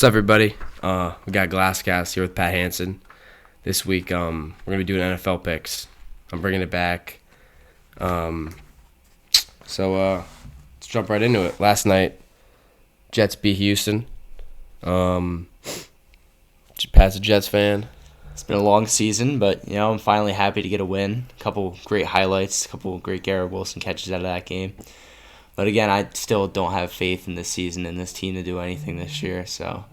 What's up, everybody? We got Glasscast here with Pat Hansen. This week, we're going to be doing NFL picks. I'm bringing it back. So let's jump right into it. Last night, Jets beat Houston. Pat's a Jets fan. It's been a long season, but I'm finally happy to get a win. A couple great highlights, a couple great Garrett Wilson catches out of that game. But again, I still don't have faith in this season and this team to do anything this year. So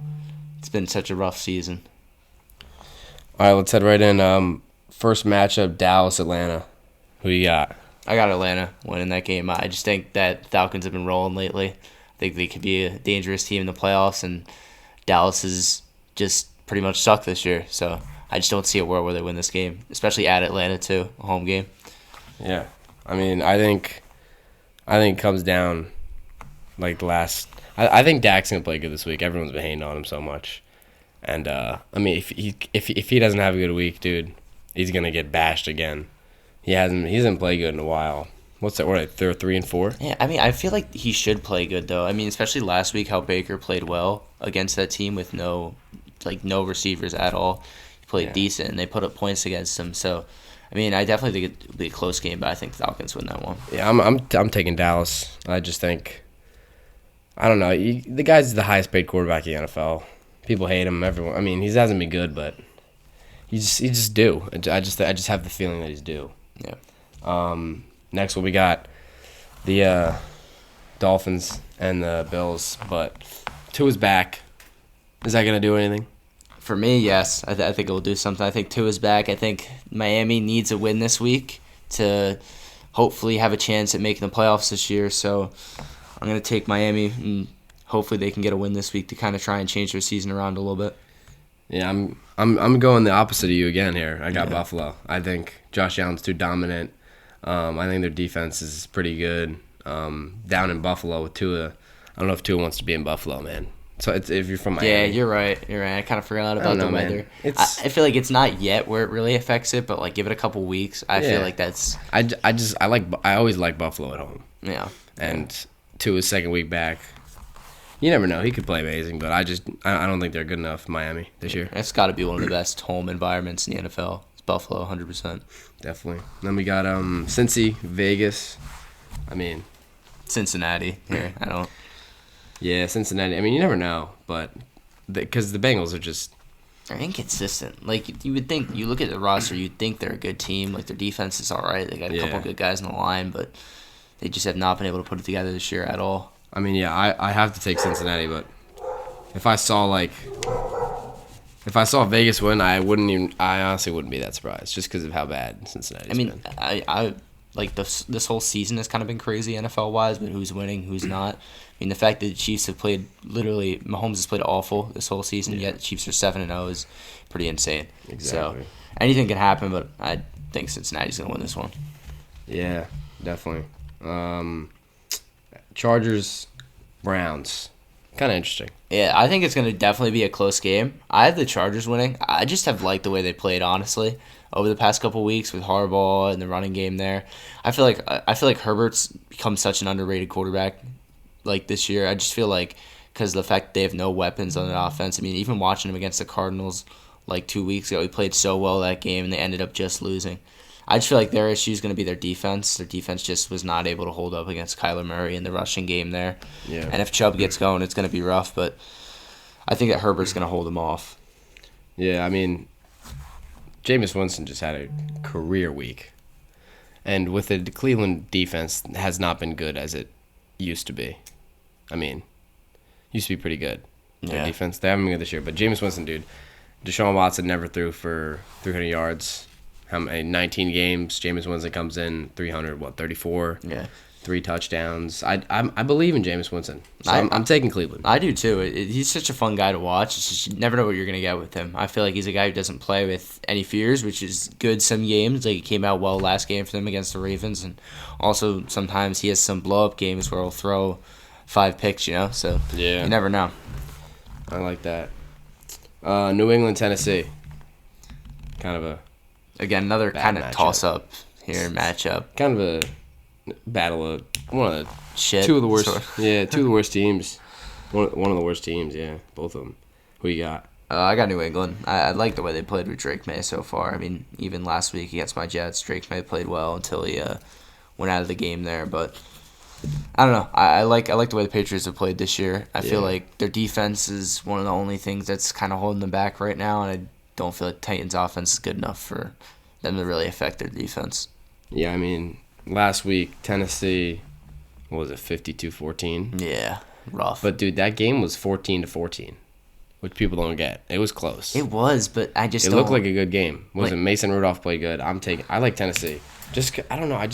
it's been such a rough season. All right, let's head right in. First matchup, Dallas-Atlanta. Who you got? I got Atlanta winning that game. I just think that Falcons have been rolling lately. I think they could be a dangerous team in the playoffs, and Dallas has just pretty much sucked this year. So I just don't see a world where they win this game, especially at Atlanta too, a home game. Yeah, I mean, I think it comes down like the last. I think Dak's gonna play good this week. Everyone's been hating on him so much, and I mean, if he doesn't have a good week, dude, he's gonna get bashed again. He hasn't played good in a while. What's that? What, they're 3-4? Yeah, I mean, I feel like he should play good though. I mean, especially last week, how Baker played well against that team with no receivers at all. He played decent, and they put up points against him. So, I mean, I definitely think it'll be a close game, but I think the Falcons win that one. Yeah, I'm taking Dallas. I just think, I don't know. The guy's the highest paid quarterback in the NFL. People hate him. Everyone. I mean, he hasn't been good, but he's just due. I just have the feeling that he's due. Yeah. Next one we got the Dolphins and the Bills, but Tua's back. Is that gonna do anything? For me, yes. I think it will do something. I think Tua's back. I think Miami needs a win this week to hopefully have a chance at making the playoffs this year. So I'm going to take Miami, and hopefully they can get a win this week to kind of try and change their season around a little bit. Yeah, I'm going the opposite of you again here. I got Buffalo. I think Josh Allen's too dominant. I think their defense is pretty good. Down in Buffalo with Tua, I don't know if Tua wants to be in Buffalo, man. So if you're from Miami. Yeah, you're right. I kind of forgot about the weather. I feel like it's not yet where it really affects it, but like give it a couple weeks. I feel like that's. I always like Buffalo at home. Yeah. And Tua's second week back. You never know. He could play amazing, but I don't think they're good enough Miami this year. It's got to be one of the best home environments in the NFL. It's Buffalo, 100%. Definitely. Then we got Cincy, Vegas. I mean, Cincinnati here. I don't. Yeah, Cincinnati. I mean, you never know, but because the Bengals are just. They're inconsistent. Like, you would think, you look at the roster, you'd think they're a good team. Like, their defense is all right. They got a couple good guys in the line, but they just have not been able to put it together this year at all. I mean, yeah, I have to take Cincinnati, but if I saw Vegas win, I honestly wouldn't be that surprised just because of how bad Cincinnati's been. I like this whole season has kind of been crazy NFL wise, but who's winning, who's not. I mean, the fact that the Chiefs have played Mahomes has played awful this whole season, yet the Chiefs are 7-0 is pretty insane. Exactly. So anything can happen, but I think Cincinnati's gonna win this one. Yeah, definitely. Chargers, Browns, kind of interesting. Yeah, I think it's going to definitely be a close game. I have the Chargers winning. I just have liked the way they played, honestly, over the past couple weeks with Harbaugh and the running game there. I feel like Herbert's become such an underrated quarterback like this year. I just feel like because of the fact that they have no weapons on the offense. I mean, even watching him against the Cardinals like 2 weeks ago, he played so well that game, and they ended up just losing. I just feel like their issue is going to be their defense. Their defense just was not able to hold up against Kyler Murray in the rushing game there. Yeah. And if Chubb gets going, it's going to be rough. But I think that Herbert's going to hold him off. Yeah, I mean, Jameis Winston just had a career week. And with the Cleveland defense has not been good as it used to be. I mean, used to be pretty good. Their defense, they haven't been good this year. But Jameis Winston, dude, Deshaun Watson never threw for 300 yards. How many? 19 games. Jameis Winston comes in 34. Yeah. 3 touchdowns. I believe in Jameis Winston. So I'm taking Cleveland. I do too. He's such a fun guy to watch. It's just, you never know what you're going to get with him. I feel like he's a guy who doesn't play with any fears, which is good some games. Like, he came out well last game for them against the Ravens. And also sometimes he has some blow-up games where he'll throw 5 picks, So you never know. I like that. New England, Tennessee. Kind of a... Again, another kind of toss-up here matchup. Kind of a battle of one of the Shit. two of the worst. Yeah, two of the worst teams. One of the worst teams. Yeah, both of them. Who you got? I got New England. I like the way they played with Drake May so far. I mean, even last week against my Jets, Drake May played well until he went out of the game there. But I don't know. I like the way the Patriots have played this year. I feel like their defense is one of the only things that's kind of holding them back right now, and I don't feel like Titans' offense is good enough for them to really affect their defense. Yeah, I mean, last week, Tennessee, what was it, 52-14? Yeah, rough. But, dude, that game was 14-14, which people don't get. It was close. It was, but I just It don't... looked like a good game. Wasn't Mason Rudolph played good? I like Tennessee. I don't know, I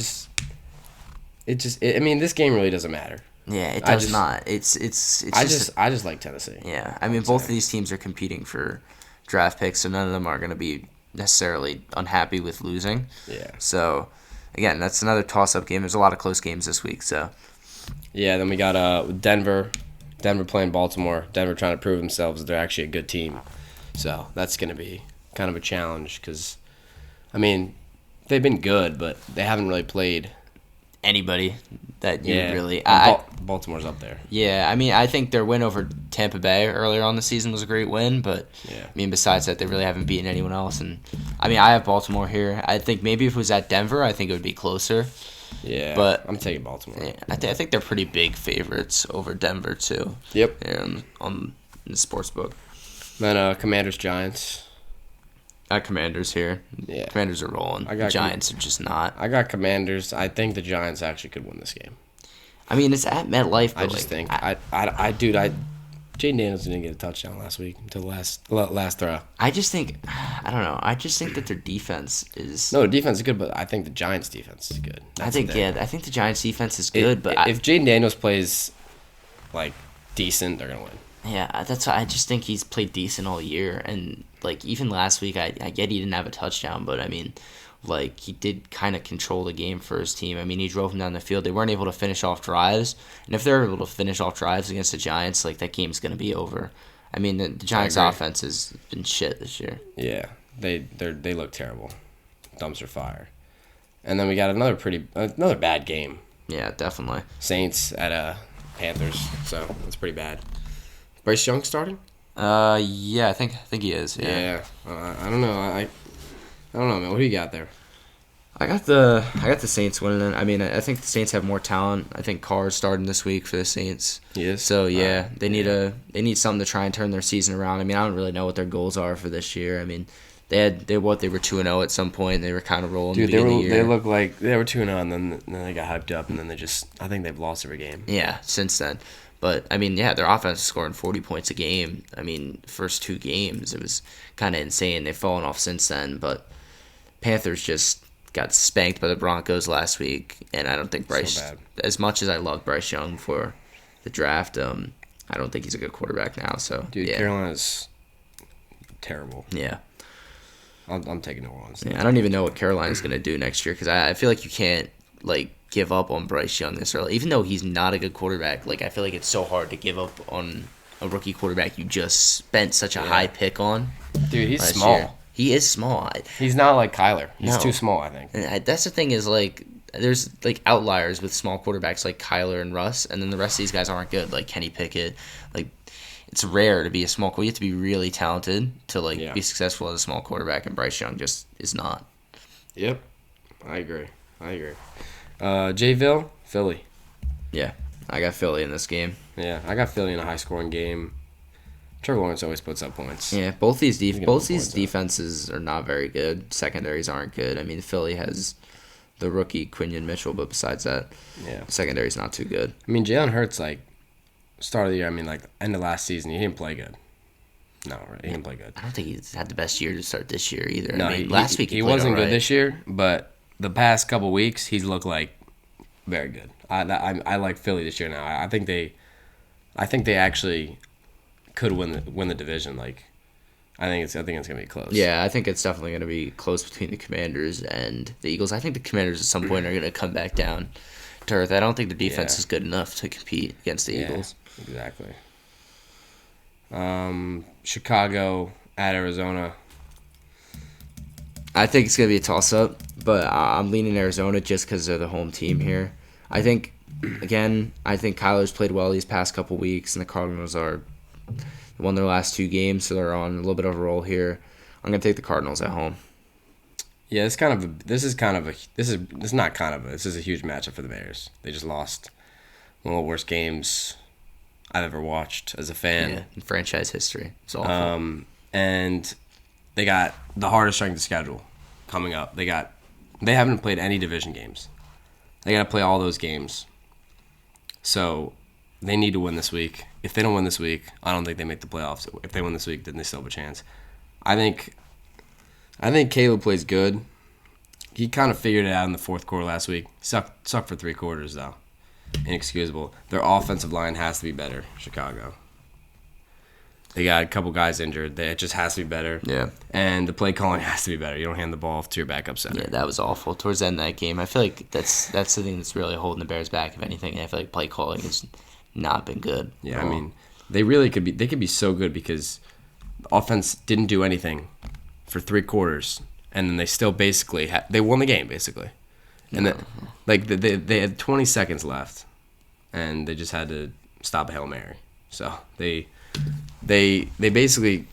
mean, this game really doesn't matter. Yeah, it does not. I just like Tennessee. Yeah, I mean, both of these teams are competing for draft picks, so none of them are going to be necessarily unhappy with losing. Yeah. So, again, that's another toss-up game. There's a lot of close games this week, so. Yeah, then we got Denver. Denver playing Baltimore. Denver trying to prove themselves that they're actually a good team. So that's going to be kind of a challenge because, I mean, they've been good, but they haven't really played Anybody that you really... Baltimore's up there. Yeah, I mean, I think their win over Tampa Bay earlier on the season was a great win, but, Yeah. I mean, besides that, they really haven't beaten anyone else. And I mean, I have Baltimore here. I think maybe if it was at Denver, I think it would be closer. Yeah, But I'm taking Baltimore. Yeah, I think they're pretty big favorites over Denver, too. Yep. Here on the sports book. Then Commanders Giants. I got Commanders here. Yeah. Commanders are rolling. The Giants are just not. I got Commanders. I think the Giants actually could win this game. I mean, it's at MetLife. But I just think Jaden Daniels didn't get a touchdown last week until the last throw. I just think, I don't know. I just think that their defense is. No, the defense is good, but I think the Giants' defense is good. I think the Giants' defense is good, but if Jaden Daniels plays like decent, they're gonna win. Yeah, that's why I just think he's played decent all year, and like even last week, I get he didn't have a touchdown, but I mean, like he did kind of control the game for his team. I mean, he drove them down the field. They weren't able to finish off drives, and if they're able to finish off drives against the Giants, like that game's gonna be over. I mean, the Giants' offense has been shit this year. Yeah, they look terrible, dumpster fire, and then we got another bad game. Yeah, definitely. Saints at Panthers, so that's pretty bad. Bryce Young starting? Yeah, I think he is. Yeah. I don't know. I don't know, man. What do you got there? I got the Saints winning. I mean, I think the Saints have more talent. I think Carr's starting this week for the Saints. He is. So yeah, they need something to try and turn their season around. I mean, I don't really know what their goals are for this year. I mean, they were 2-0 at some point. They were kind of rolling. Dude, they look like they were 2-0, and then they got hyped up, and then I think they've lost every game. Yeah, since then. But, I mean, yeah, their offense is scoring 40 points a game. I mean, first two games, it was kind of insane. They've fallen off since then. But Panthers just got spanked by the Broncos last week. And I don't think Bryce, as much as I love Bryce Young for the draft, I don't think he's a good quarterback now. So, dude, yeah. Carolina's terrible. Yeah. I'm taking New Orleans. Yeah, I don't even know what Carolina's going to do next year because I feel like you can't, like, give up on Bryce Young this early. Even though he's not a good quarterback, like I feel like it's so hard to give up on a rookie quarterback you just spent such a high pick on. Dude, he's small. Year. He is small. He's not like Kyler. He's too small, I think. And that's the thing is, like, there's, like, outliers with small quarterbacks like Kyler and Russ, and then the rest of these guys aren't good, like Kenny Pickett. Like, it's rare to be a small quarterback. You have to be really talented to, like, be successful as a small quarterback, and Bryce Young just is not. Yep. I agree. Jayville, Philly. Yeah, I got Philly in this game. Yeah, I got Philly in a high-scoring game. Trevor Lawrence always puts up points. Yeah, both these defenses are not very good. Secondaries aren't good. I mean, Philly has the rookie Quinion Mitchell, but besides that, secondary's not too good. I mean, Jalen Hurts, like, start of the year, I mean, like, end of last season, he didn't play good. No, he didn't play good. I don't think he's had the best year to start this year either. No, I mean, last week he wasn't good this year, but the past couple weeks, he's looked like very good. I like Philly this year now. I think they actually could win the division. Like, I think it's gonna be close. Yeah, I think it's definitely gonna be close between the Commanders and the Eagles. I think the Commanders at some point are gonna come back down to earth. I don't think the defense is good enough to compete against the Eagles. Exactly. Chicago at Arizona. I think it's going to be a toss-up, but I'm leaning Arizona just because they're the home team here. I think Kyler's played well these past couple weeks, and the Cardinals They won their last 2 games, so they're on a little bit of a roll here. I'm gonna take the Cardinals at home. Yeah, this is a huge matchup for the Bears. They just lost one of the worst games I've ever watched as a fan. Yeah, in franchise history. It's awful. And they got the hardest strength of schedule coming up. They haven't played any division games. They got to play all those games. So they need to win this week. If they don't win this week, I don't think they make the playoffs. If they win this week, then they still have a chance. I think Caleb plays good. He kind of figured it out in the fourth quarter last week. Sucked for 3 quarters, though. Inexcusable. Their offensive line has to be better, Chicago. They got a couple guys injured. It just has to be better. Yeah. And the play calling has to be better. You don't hand the ball off to your backup center. Yeah, that was awful. Towards the end of that game, I feel like that's the thing that's really holding the Bears back, if anything. I feel like play calling has not been good. Yeah, I mean, they really could be. They could be so good because the offense didn't do anything for 3 quarters, and then they still basically they won the game basically, and then they had 20 seconds left, and they just had to stop a Hail Mary. So they basically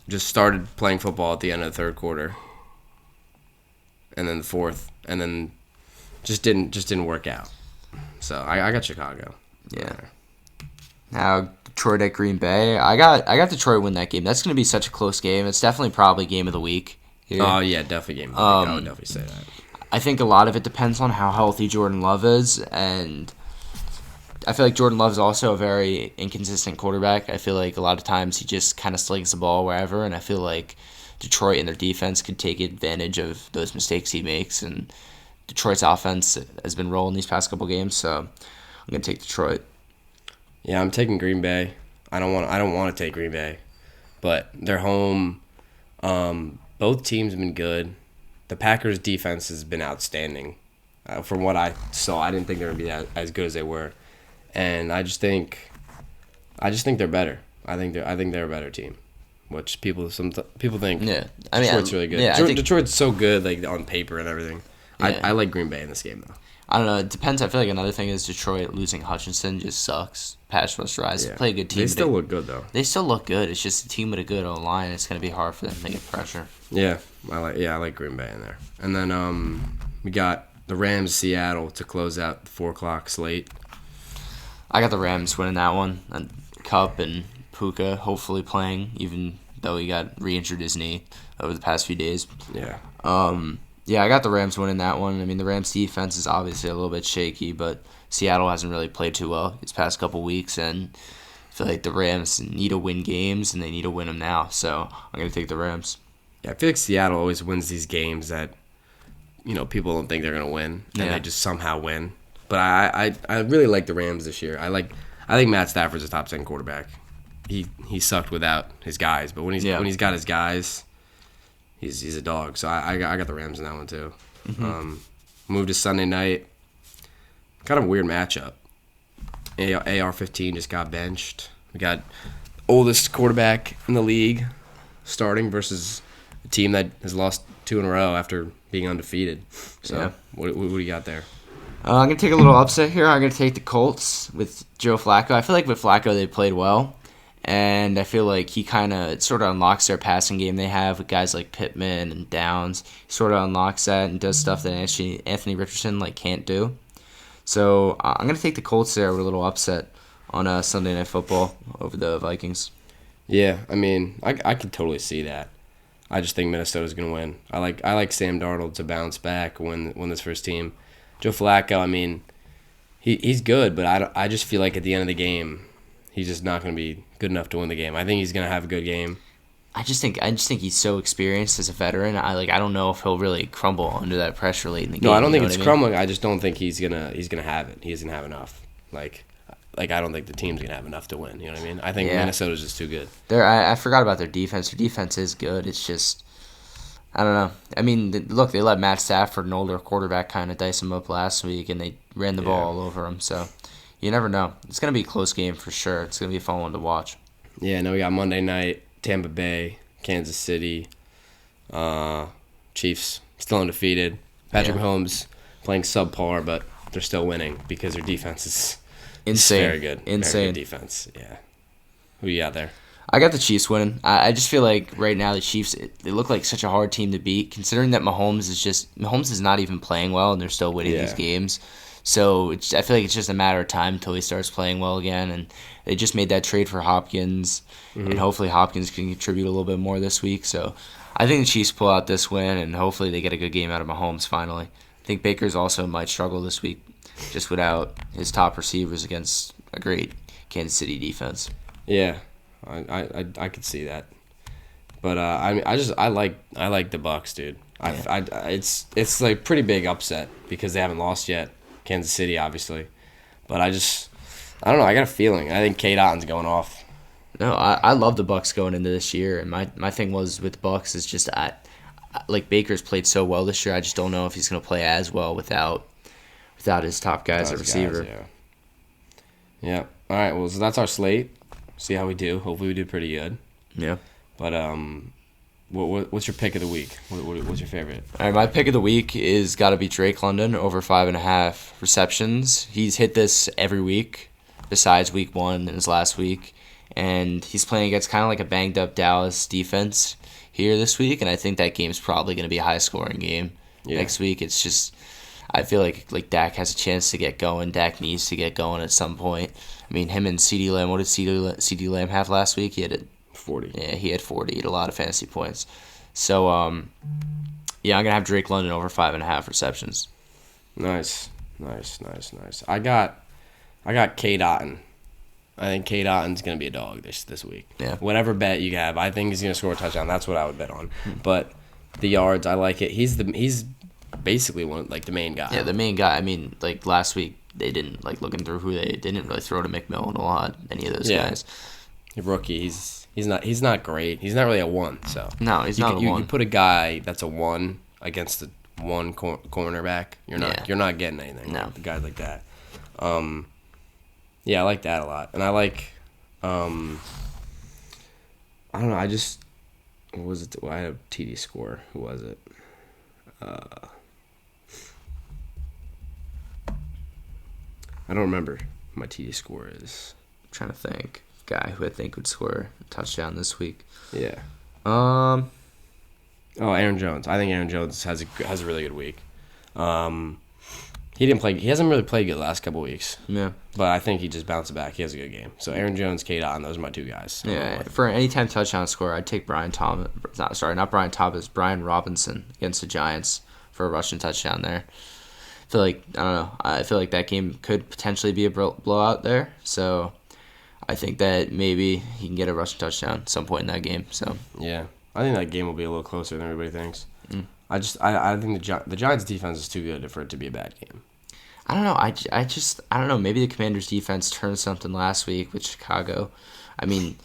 just started playing football at the end of the third quarter, and then the fourth, and then just didn't work out. So I got Chicago. Yeah. Now Detroit at Green Bay. I got Detroit win that game. That's going to be such a close game. It's definitely probably game of the week. Here. Oh yeah, definitely game of the week. I would definitely say that. I think a lot of it depends on how healthy Jordan Love is, and I feel like Jordan Love is also a very inconsistent quarterback. I feel like a lot of times he just kind of slings the ball wherever, and I feel like Detroit and their defense could take advantage of those mistakes he makes, and Detroit's offense has been rolling these past couple games, so I'm going to take Detroit. Yeah, I'm taking Green Bay. I don't want to take Green Bay, but they're home. Both teams have been good. The Packers' defense has been outstanding. From what I saw, I didn't think they were going to be as good as they were, and I just think they're better. I think they're a better team, which people think. Yeah, I mean, Detroit's really good. Yeah, Detroit's so good, like on paper and everything. Yeah. I like Green Bay in this game though. I don't know. It depends. I feel like another thing is Detroit losing Hutchinson just sucks. Pass rush rise. Yeah. Play a good team. They still look good though. They still look good. It's just a team with a good O-line. It's going to be hard for them to get pressure. Yeah, I like Green Bay in there. And then we got the Rams Seattle to close out the 4:00 slate. I got the Rams winning that one. And Kupp and Puka hopefully playing, even though he got re-injured his knee over the past few days. Yeah. Yeah, I got the Rams winning that one. I mean, the Rams defense is obviously a little bit shaky, but Seattle hasn't really played too well these past couple weeks, and I feel like the Rams need to win games, and they need to win them now. So I'm going to take the Rams. Yeah, I feel like Seattle always wins these games that, people don't think they're going to win, and they just somehow win. But I really like the Rams this year. I think Matt Stafford's a top 10 quarterback. He sucked without his guys, but when he's got his guys, he's a dog. So I got the Rams in that one too. Mm-hmm. Moved to Sunday night. Kind of a weird matchup. AR-15 just got benched. We got oldest quarterback in the league starting versus a team that has lost 2 in a row after being undefeated. So what do you got there? I'm going to take a little upset here. I'm going to take the Colts with Joe Flacco. I feel like with Flacco they played well, and I feel like he kind of sort of unlocks their passing game they have with guys like Pittman and Downs. He sort of unlocks that and does stuff that Anthony Richardson can't do. So I'm going to take the Colts there with a little upset on Sunday Night Football over the Vikings. Yeah, I mean, I could totally see that. I just think Minnesota's going to win. I like Sam Darnold to bounce back when this first team. Joe Flacco, I mean, he's good, but I just feel like at the end of the game, he's just not going to be good enough to win the game. I think he's going to have a good game. I just think he's so experienced as a veteran. I don't know if he'll really crumble under that pressure late in the game. No, I don't think it's crumbling. I just don't think he's gonna have it. He doesn't have enough. Like I don't think the team's gonna have enough to win. You know what I mean? I think Minnesota's just too good. I forgot about their defense. Their defense is good. It's just I don't know. I mean, look, they let Matt Stafford, an older quarterback, kind of dice him up last week, and they ran the ball all over him. So you never know. It's gonna be a close game for sure. It's gonna be a fun one to watch. Yeah. No, we got Monday night. Tampa Bay, Kansas City, Chiefs still undefeated. Patrick Mahomes playing subpar, but they're still winning because their defense is insane. Very good. Insane. Very good defense. Yeah. Who you got there? I got the Chiefs winning. I just feel like right now the Chiefs, they look like such a hard team to beat, considering that Mahomes is not even playing well, and they're still winning these Yeah. games. So I feel like it's just a matter of time until he starts playing well again. And they just made that trade for Hopkins, and hopefully Hopkins can contribute a little bit more this week. So I think the Chiefs pull out this win, and hopefully they get a good game out of Mahomes finally. I think Baker's also might struggle this week, just without his top receivers against a great Kansas City defense. Yeah, I could see that. But I like the Bucks, dude. It's like pretty big upset because they haven't lost yet. Kansas City, obviously, but I don't know. I got a feeling. I think Kate Otton's going off. No, I love the Bucks going into this year, and my thing was with the Bucks is just like Baker's played so well this year. I just don't know if he's going to play as well without his top guys at receiver. Guys, yeah. Yeah. All right. Well, so that's our slate. See how we do. Hopefully, we do pretty good. Yeah. But what's your pick of the week? What's your favorite? All right, my pick of the week is got to be Drake London over 5.5 receptions. He's hit this every week, besides week 1 in his last week, and he's playing against kind of like a banged up Dallas defense here this week, and I think that game's probably going to be a high scoring game next week. It's just I feel like Dak has a chance to get going. Dak needs to get going at some point. I mean, him and CeeDee Lamb. What did CeeDee Lamb have last week? He had 40. Yeah, he had 40. He had a lot of fantasy points. So, yeah, I'm going to have Drake London over 5.5 receptions. Nice. I got Kate Otten. I think Kate Otton's going to be a dog this week. Yeah. Whatever bet you have, I think he's going to score a touchdown. That's what I would bet on. But the yards, I like it. He's basically the main guy. Yeah, the main guy. I mean, like last week, they didn't, like looking through who they didn't really throw to McMillan a lot, any of those guys. Rookie, he's not great. He's not really a 1, so. No, he's not a 1. You put a guy that's a 1 against the 1 cornerback, you're not getting anything. No. With a guy like that. Yeah, I like that a lot. And I like I don't know, what was it? I had a TD score. Who was it? I don't remember what my TD score is. I'm trying to think. Guy who I think would score a touchdown this week. Yeah. Um. Oh, Aaron Jones. I think Aaron Jones has a really good week. He didn't play. He hasn't really played good the last couple weeks. Yeah. But I think he just bounced back. He has a good game. So Aaron Jones, Kate Otten, those are my 2 guys. Yeah. For an anytime touchdown score, I'd take Brian Robinson against the Giants for a rushing touchdown there. I feel like that game could potentially be a blowout there. So I think that maybe he can get a rushing touchdown at some point in that game. So yeah, I think that game will be a little closer than everybody thinks. I think the Giants' defense is too good for it to be a bad game. I don't know. I don't know. Maybe the Commanders' defense turned something last week with Chicago. I mean,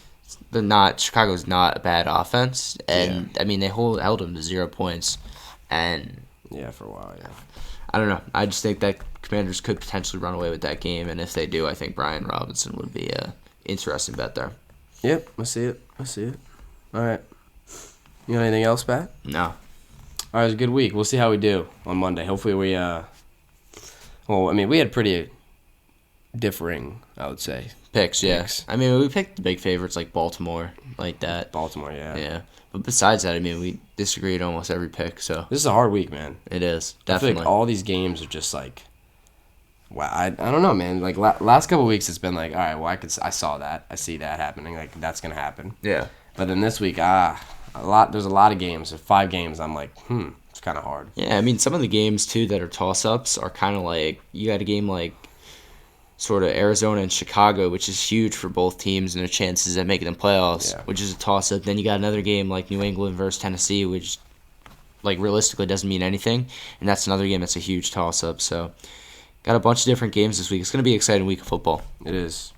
Chicago's not a bad offense, and I mean they held them to 0 points, and yeah, for a while, yeah. I don't know. I just think that Commanders could potentially run away with that game, and if they do, I think Brian Robinson would be a interesting bet there. Yep, I see it. All right. You got anything else, Pat? No. All right, it was a good week. We'll see how we do on Monday. Hopefully we we had pretty differing, I would say. Picks. I mean, we picked the big favorites like Baltimore, like that. Baltimore, yeah. Yeah. But besides that, I mean, we disagreed almost every pick, so. This is a hard week, man. It is, definitely. I feel like all these games are just like, wow, I don't know, man. Like, last couple of weeks, it's been like, all right, well, I saw that. I see that happening. Like, that's going to happen. Yeah. But then this week, there's a lot of games. There's 5 games, I'm like, it's kind of hard. Yeah, I mean, some of the games, too, that are toss-ups are kind of like, you got a game like sort of Arizona and Chicago, which is huge for both teams and their chances at making the playoffs, which is a toss-up. Then you got another game like New England versus Tennessee, which, like, realistically doesn't mean anything. And that's another game that's a huge toss-up. So, got a bunch of different games this week. It's going to be an exciting week of football. It is.